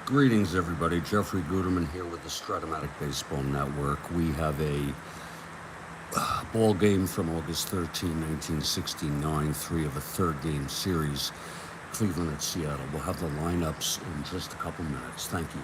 Greetings, everybody. Jeffrey Guterman here with the Strat-O-Matic Baseball Network. We have a ball game from August 13, 1969, three of a third game series, Cleveland at Seattle. We'll have the lineups in just a couple minutes. Thank you.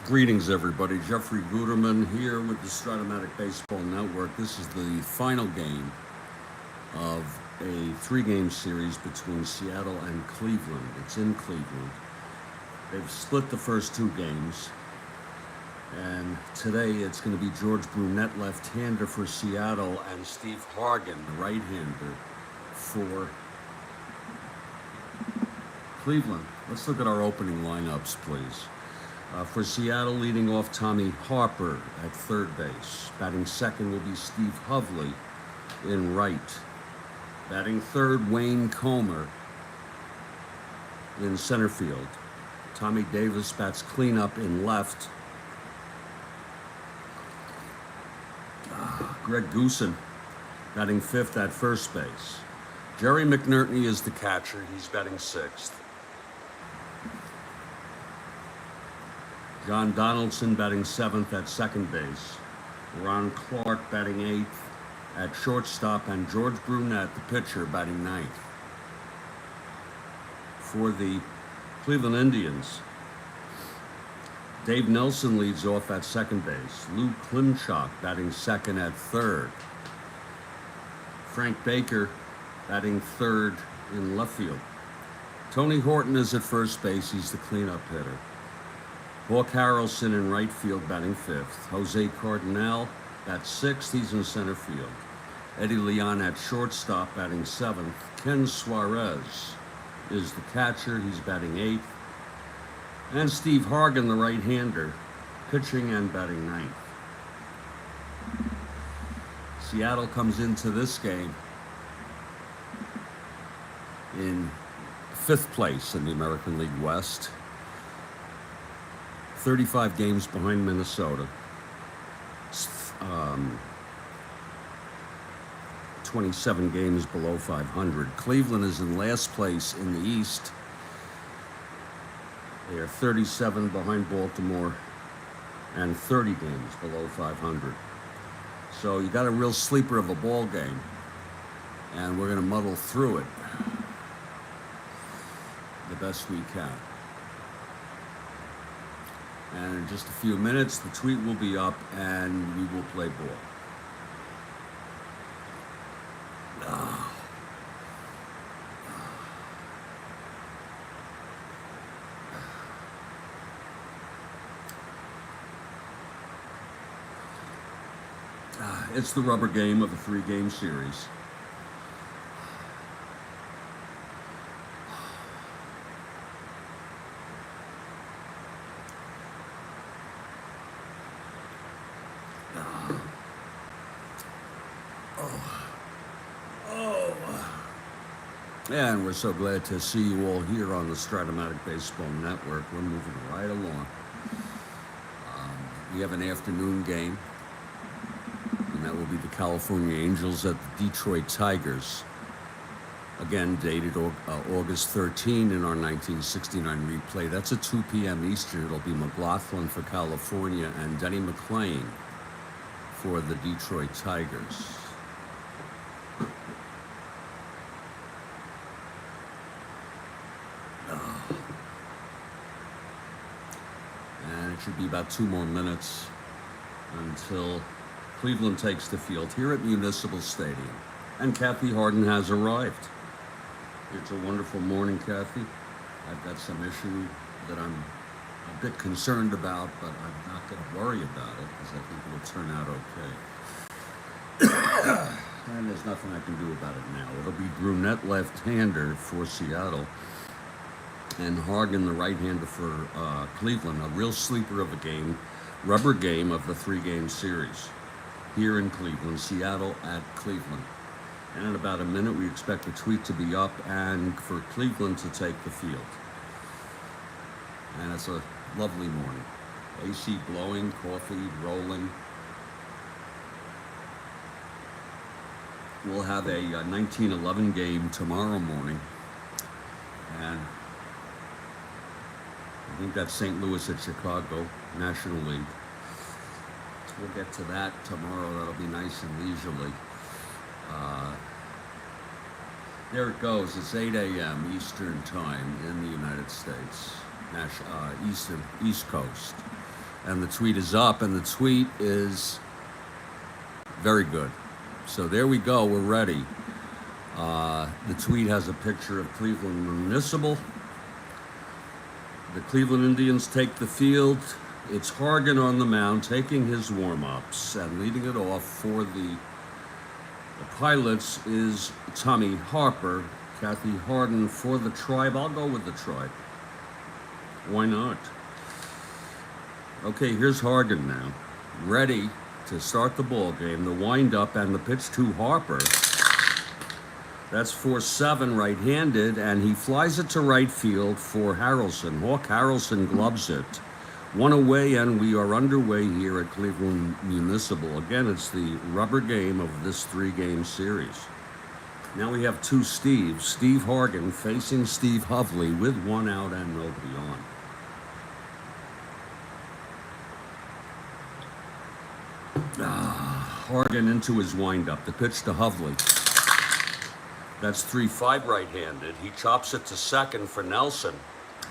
Greetings, everybody. Jeffrey Guterman here with the Strat-O-Matic Baseball Network. This is the final game of a three-game series between Seattle and Cleveland. It's in Cleveland. They've split the first two games, and today it's going to be George Brunet, left-hander for Seattle, and Steve Hargan, the right-hander for Cleveland. Let's look at our opening lineups, please. For Seattle, leading off Tommy Harper at third base. Batting second will be Steve Hovley in right. Batting third, Wayne Comer in center field. Tommy Davis bats cleanup in left. Greg Goosen batting fifth at first base. Jerry McNerney is the catcher. He's batting sixth. John Donaldson batting seventh at second base. Ron Clark batting eighth at shortstop, and George Brunet, the pitcher, batting ninth. For the Cleveland Indians, Dave Nelson leads off at second base. Lou Klimchak batting second at third. Frank Baker batting third in left field. Tony Horton is at first base. He's the cleanup hitter. Hawk Harrelson in right field batting fifth. Jose Cardinal bats sixth. He's in center field. Eddie Leon at shortstop batting seventh. Ken Suarez is the catcher. He's batting eighth. And Steve Hargan, the right-hander, pitching and batting ninth. Seattle comes into this game in fifth place in the American League West. 35 games behind Minnesota. 27 games below 500. Cleveland is in last place in the East. They are 37 behind Baltimore and 30 games below 500. So you got a real sleeper of a ball game, and we're going to muddle through it the best we can. And in just a few minutes, the tweet will be up and we will play ball. It's the rubber game of a three-game series. And we're so glad to see you all here on the Strat-O-Matic Baseball Network. We're moving right along. We have an afternoon game, and that will be the California Angels at the Detroit Tigers. Again, dated August 13 in our 1969 replay. That's at 2 p.m. Eastern. It'll be McLaughlin for California and Denny McClain for the Detroit Tigers. And it should be about 2 more minutes until Cleveland takes the field here at Municipal Stadium. And Kathy Hargan has arrived. It's a wonderful morning, Kathy. I've got some issue that I'm a bit concerned about, but I'm not going to worry about it because I think it will turn out okay. And there's nothing I can do about it now. It'll be Brunet left-hander for Seattle and Hargan the right-hander for Cleveland. A real sleeper of a game, rubber game of the 3-game series here in Cleveland, Seattle at Cleveland. And in about a minute, we expect the tweet to be up and for Cleveland to take the field. And it's a lovely morning. AC blowing, coffee rolling. We'll have a 1911 game tomorrow morning. And I think that's St. Louis at Chicago, National League. We'll get to that tomorrow. That'll be nice and leisurely. There it goes. It's 8 a.m. Eastern Time in the United States, East Coast. And the tweet is up, and the tweet is very good. So there we go. We're ready. The tweet has a picture of Cleveland Municipal. The Cleveland Indians take the field. It's Hargan on the mound taking his warm-ups and leading it off for the Pilots is Tommy Harper. Kathy Hargan for the Tribe. I'll go with the Tribe. Why not? Okay, here's Hargan now. Ready to start the ball game. The wind-up and the pitch to Harper. That's 4-7 right-handed, and he flies it to right field for Harrelson. Hawk Harrelson gloves it. 1 away, and we are underway here at Cleveland Municipal. Again, it's the rubber game of this 3-game series. Now we have 2 Steves. Steve Hargan facing Steve Hovley with 1 out and nobody on. Hargan into his windup. The pitch to Hovley. That's 3-5 right-handed. He chops it to second for Nelson.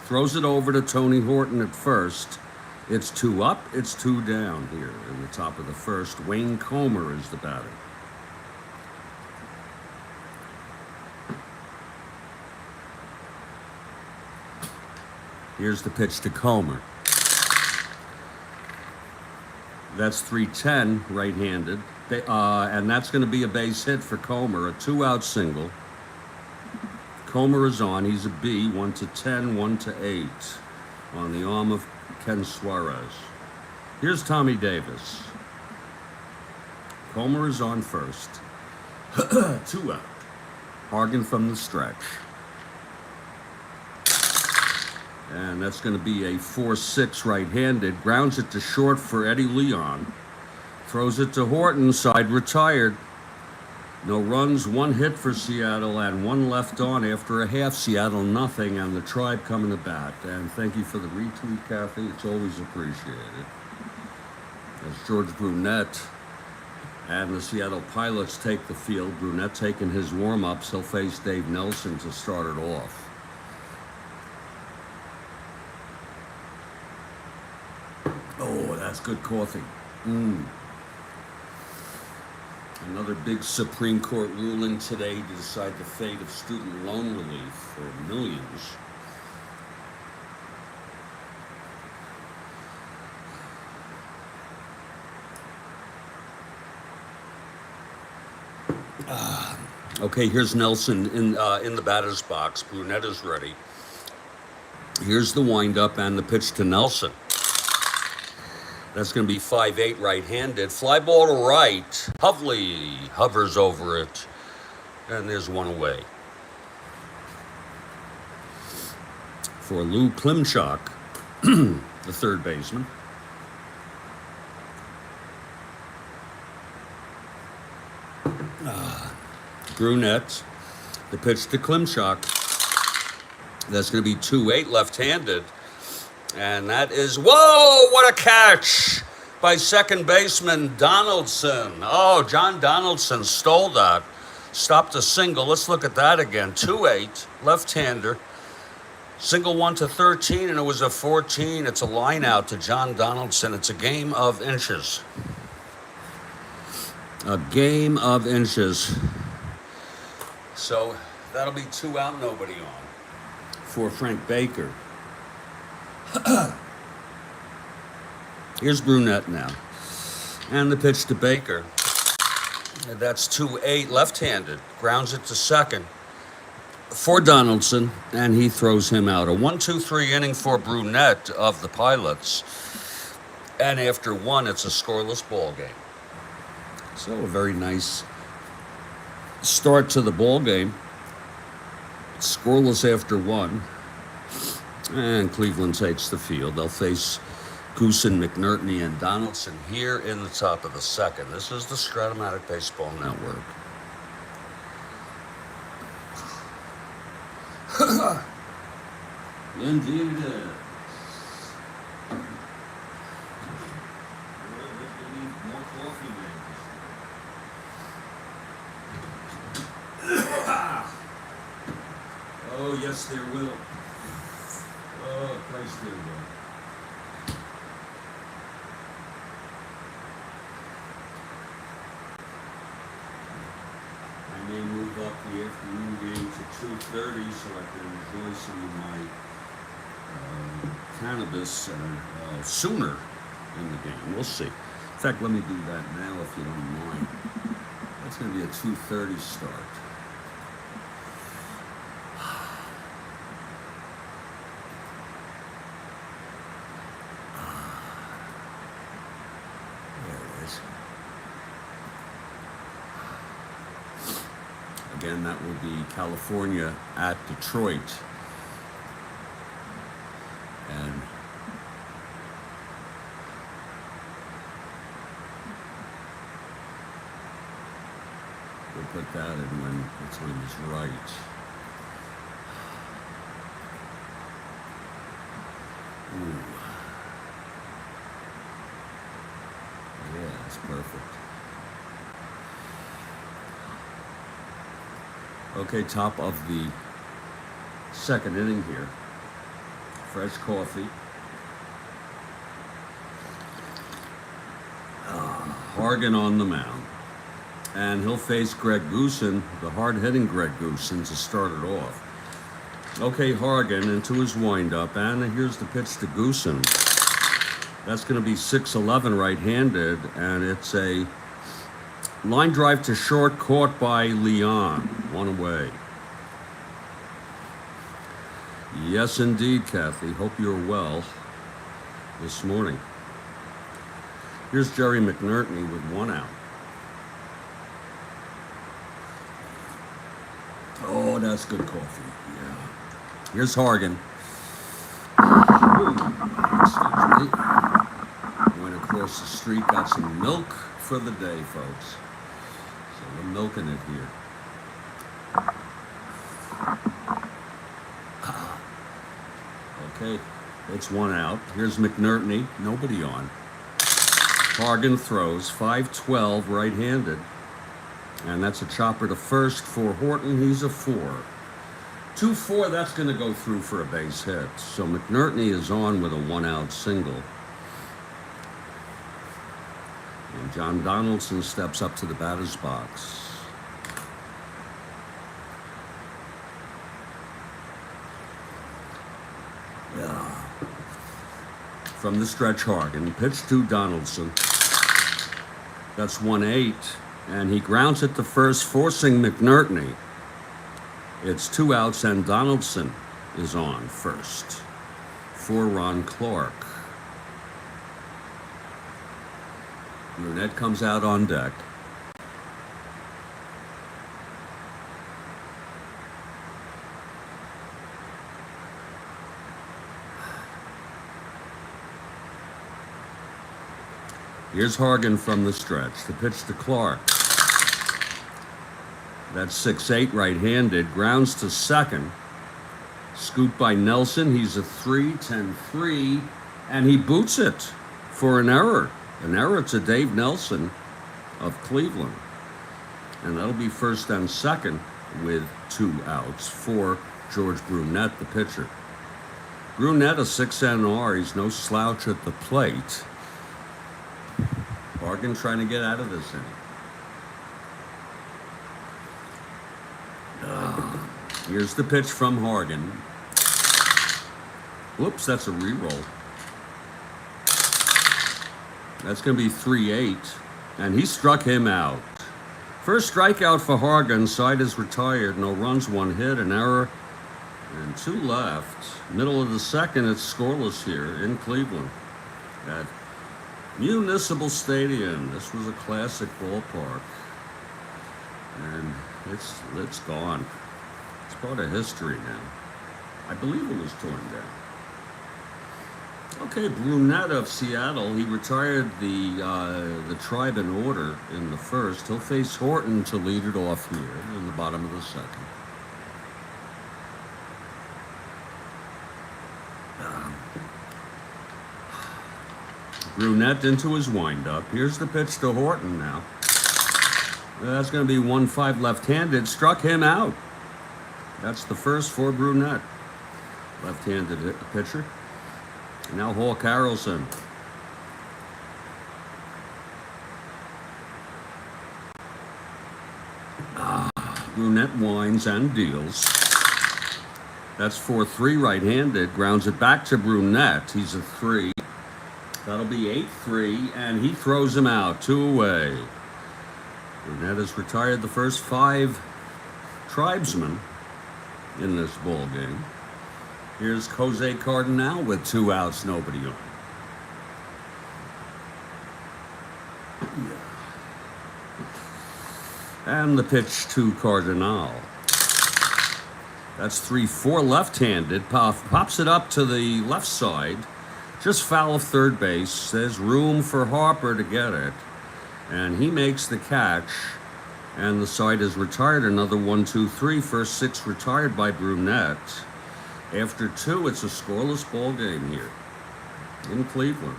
Throws it over to Tony Horton at first. It's 2 up, it's 2 down here in the top of the first. Wayne Comer is the batter. Here's the pitch to Comer. That's 3-10 right-handed. And that's going to be a base hit for Comer, a 2-out single. Comer is on. He's a B, 1-10, 1-8 on the arm of Ken Suarez. Here's Tommy Davis. Comer is on first. 2 out. Hargan from the stretch. And that's going to be a 4-6 right-handed. Grounds it to short for Eddie Leon. Throws it to Horton, side retired. No runs, 1 hit for Seattle, and 1 left on after a half. Seattle nothing, and the Tribe coming to bat. And thank you for the retweet, Kathy. It's always appreciated. As George Brunet and the Seattle Pilots take the field, Brunet taking his warm-ups. He'll face Dave Nelson to start it off. Oh, that's good coffee. Another big Supreme Court ruling today to decide the fate of student loan relief for millions. Okay, here's Nelson in the batter's box. Brunet is ready. Here's the windup and the pitch to Nelson. That's going to be 5-8 right-handed. Fly ball to right. Hovley hovers over it. And there's 1 away. for Lou Klimchak, the third baseman. Brunet, the pitch to Klimchak. That's going to be 2-8 left-handed. And that is, whoa, what a catch by second baseman Donaldson. Oh, John Donaldson stole that. Stopped a single. Let's look at that again. 2-8, left-hander. Single 1 to 13, and it was a 14. It's a line out to John Donaldson. It's a game of inches. A game of inches. So that'll be 2 out, nobody on for Frank Baker. Here's Brunet now. And the pitch to Baker. That's 2-8 left-handed. Grounds it to second for Donaldson, and he throws him out. A 1-2-3 inning for Brunet of the Pilots. And after 1, it's a scoreless ball game. So a very nice start to the ball game. Scoreless after 1. And Cleveland takes the field. They'll face Goosen, McNertney, and Donaldson here in the top of the second. This is the Strat-O-Matic Baseball Network. Indeed it is. More coffee, man. Oh, yes, there will. Oh, Christ, there will. I may move up the afternoon game to 2:30 so I can enjoy some of my cannabis sooner in the game. We'll see. In fact, let me do that now if you don't mind. That's going to be a 2:30 start. Again, that will be California at Detroit. And we'll put that in when the time is right. Ooh. Yeah, that's perfect. Okay, top of the second inning here. Fresh coffee. Hargan on the mound. And he'll face Greg Goosen, the hard-hitting Greg Goosen, to start it off. Okay, Hargan into his windup, and here's the pitch to Goosen. That's going to be 6-11 right-handed, and it's a line drive to short, caught by Leon. 1 away. Yes, indeed, Kathy. Hope you're well this morning. Here's Jerry McNertney with 1 out. Oh, that's good coffee. Yeah. Here's Hargan. Excuse me. Went across the street, got some milk for the day, folks. So we're milking it here. Okay, it's 1 out. Here's McNertney, nobody on. Hargan throws, 5-12 right-handed. And that's a chopper to first for Horton. He's a 4. 2-4, that's going to go through for a base hit. So McNertney is on with a 1-out single. And John Donaldson steps up to the batter's box. From the stretch, Hargan. Pitch to Donaldson. That's 1-8. And he grounds it to first, forcing McNertney. It's 2 outs, and Donaldson is on first for Ron Clark. Brunet comes out on deck. Here's Hargan from the stretch. The pitch to Clark. That's 6-8 right-handed. Grounds to second. Scooped by Nelson. He's a 3-10-3. And he boots it for an error. An error to Dave Nelson of Cleveland. And that'll be first and second with 2 outs for George Brunet, the pitcher. Brunet, a 6 NR. He's no slouch at the plate. Hargan trying to get out of this inning. Here's the pitch from Hargan. Whoops, that's a reroll. That's going to be 3-8, and he struck him out. First strikeout for Hargan. Side is retired. No runs, 1 hit, an error, and 2 left. Middle of the second, it's scoreless here in Cleveland at Municipal Stadium. This was a classic ballpark, and it's gone. It's part of history now. I believe it was torn down. Okay, Brunet of Seattle. He retired the Tribe in order in the first. He'll face Horton to lead it off here in the bottom of the second. Brunet into his windup. Here's the pitch to Horton now. That's going to be 1-5 left-handed. Struck him out. That's the first for Brunet. Left-handed pitcher. Now Hawk Harrelson. Brunet winds and deals. That's 4-3 right-handed. Grounds it back to Brunet. He's a 3. That'll be 8-3, and he throws him out. 2 away. Brunet has retired the first 5 tribesmen in this ball game. Here's Jose Cardinal with 2 outs, nobody on. And the pitch to Cardinal. That's 3-4 left-handed. Pops it up to the left side. Just foul of third base. There's room for Harper to get it. And he makes the catch. And the side is retired. Another 1-2-3. First 6 retired by Brunet. After 2, it's a scoreless ball game here in Cleveland.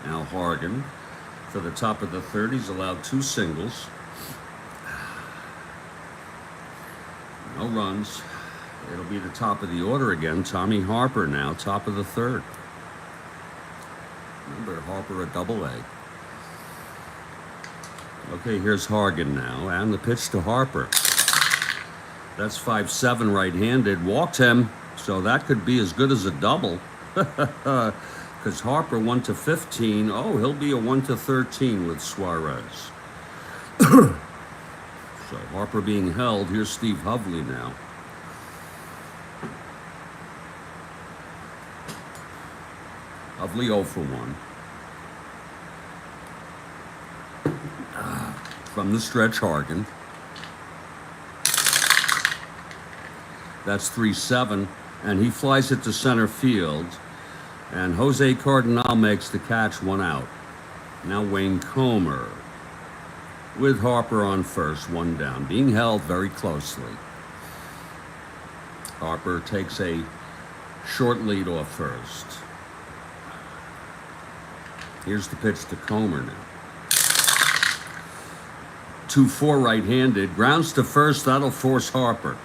Now Hargan for the top of the third. He's allowed 2 singles. No runs. It'll be the top of the order again. Tommy Harper now, top of the third. Remember, Harper a double-A. Okay, here's Hargan now, and the pitch to Harper. That's 5-7 right-handed. Walked him, so that could be as good as a double. Because Harper 1-15. Oh, he'll be a 1-13 with Suarez. So Harper being held. Here's Steve Hovley now. Hovley 0 for 1. From the stretch, Hargan. That's 3-7, and he flies it to center field. And Jose Cardinal makes the catch, 1 out. Now Wayne Comer with Harper on first, 1 down, being held very closely. Harper takes a short lead off first. Here's the pitch to Comer now. 2-4 right-handed. Grounds to first. That'll force Harper.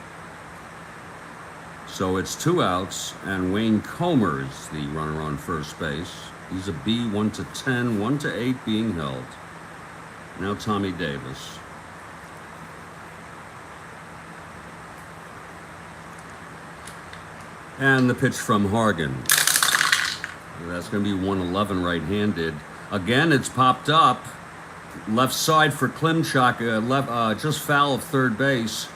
So it's 2 outs, and Wayne Comer is the runner on first base. He's a B, 1-10, 1-8 being held. Now Tommy Davis. And the pitch from Hargan. That's going to be 1-11 right-handed. Again, it's popped up. Left side for Klimchak, just foul of third base.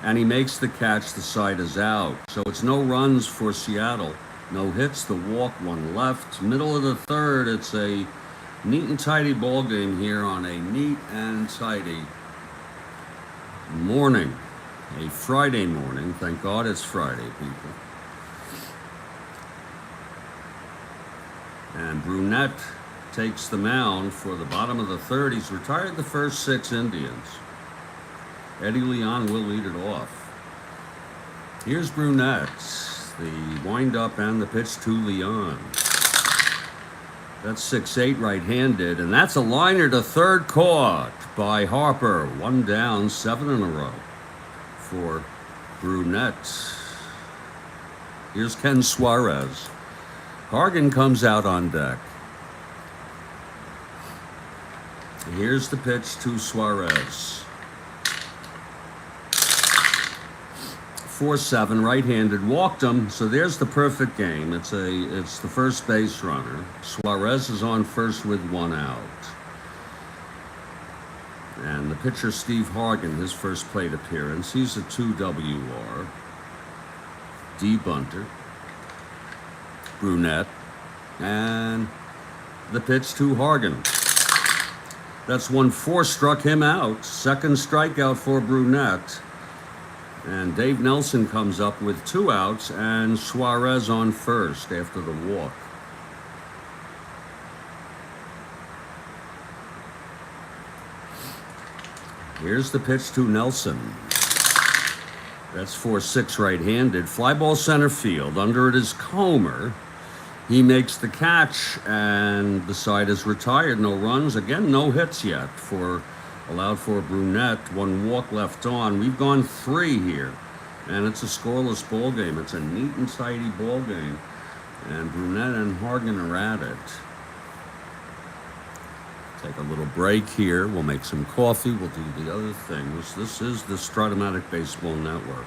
And he makes the catch. The side is out. So it's no runs for Seattle. No hits, the walk, 1 left. Middle of the third, it's a neat and tidy ball game here on a neat and tidy morning. A Friday morning. Thank God it's Friday, people. And Brunet takes the mound for the bottom of the third. He's retired the first 6 Indians. Eddie Leon will lead it off. Here's Brunet, the windup and the pitch to Leon. That's 6-8 right-handed, and that's a liner to third, caught by Harper. 1 down, 7 in a row for Brunet. Here's Ken Suarez. Hargan comes out on deck. Here's the pitch to Suarez. 4-7, right-handed, walked him, so there's the perfect game. It's the first base runner. Suarez is on first with 1 out. And the pitcher, Steve Hargan, his first plate appearance, he's a 2 WR. D bunter. Brunet. And the pitch to Hargan. That's 1-4, struck him out. Second strikeout for Brunet. And Dave Nelson comes up with 2 outs and Suarez on first after the walk. Here's the pitch to Nelson. That's 4-6 right-handed. Fly ball center field. Under it is Comer. He makes the catch and the side is retired. No runs. Again, no hits yet allowed for Brunet. 1 walk left on. We've gone 3 here, and it's a scoreless ball game. It's a neat and tidy ball game, and Brunet and Hargan are at it. Take a little break here. We'll make some coffee. We'll do the other things. This is the Strat-O-Matic Baseball Network.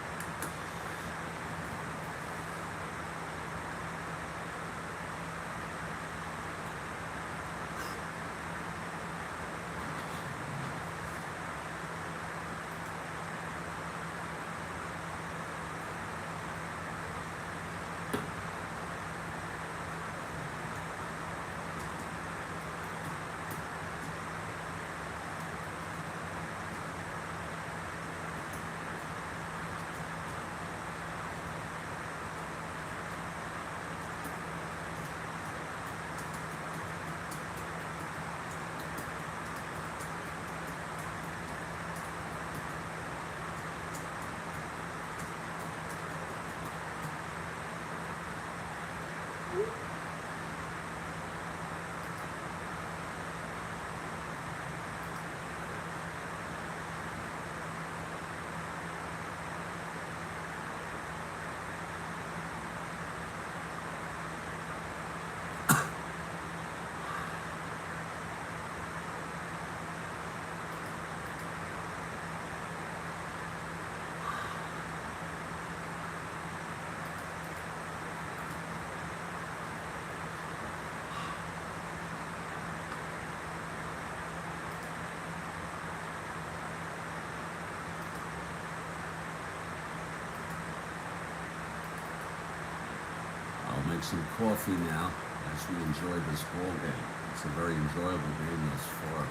Make some coffee now as we enjoy this ball game. It's a very enjoyable game thus far.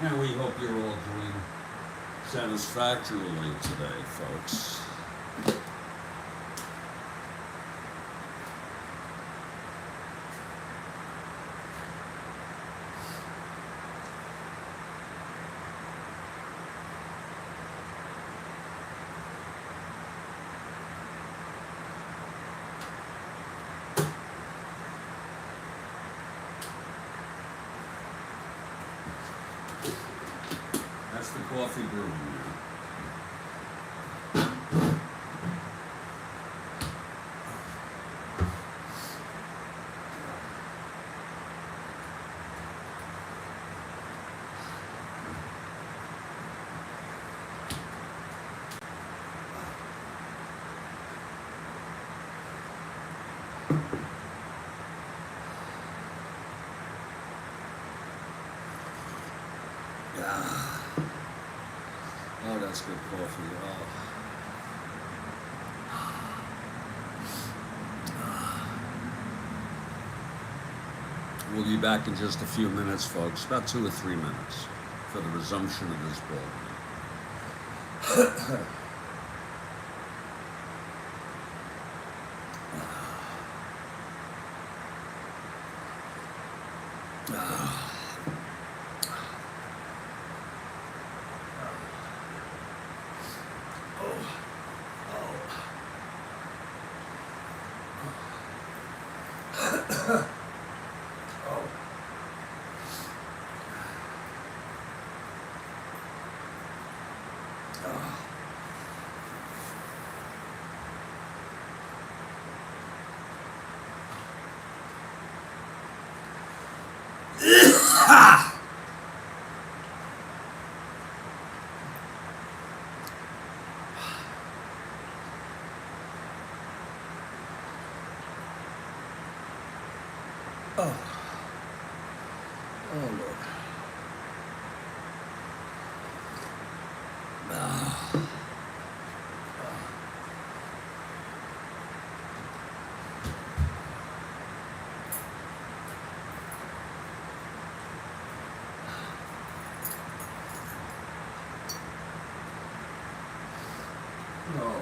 And we hope you're all doing satisfactorily today, folks. That's the coffee brewing now. Oh, that's good coffee. Oh. We'll be back in just a few minutes, folks, about 2 or 3 minutes for the resumption of this ball game. Oh, Lord. Oh.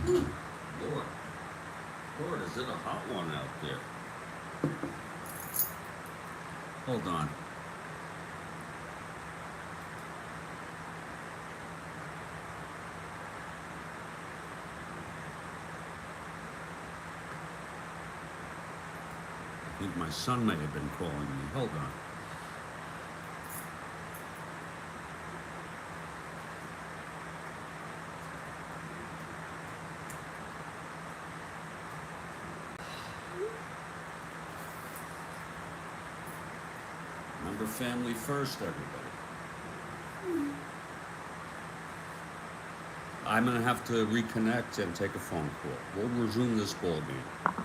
Lord. Lord, is it a hot one out there? Hold on. I think my son may have been calling me. Hold on. Remember family first, everybody. I'm going to have to reconnect and take a phone call. We'll resume this ball game.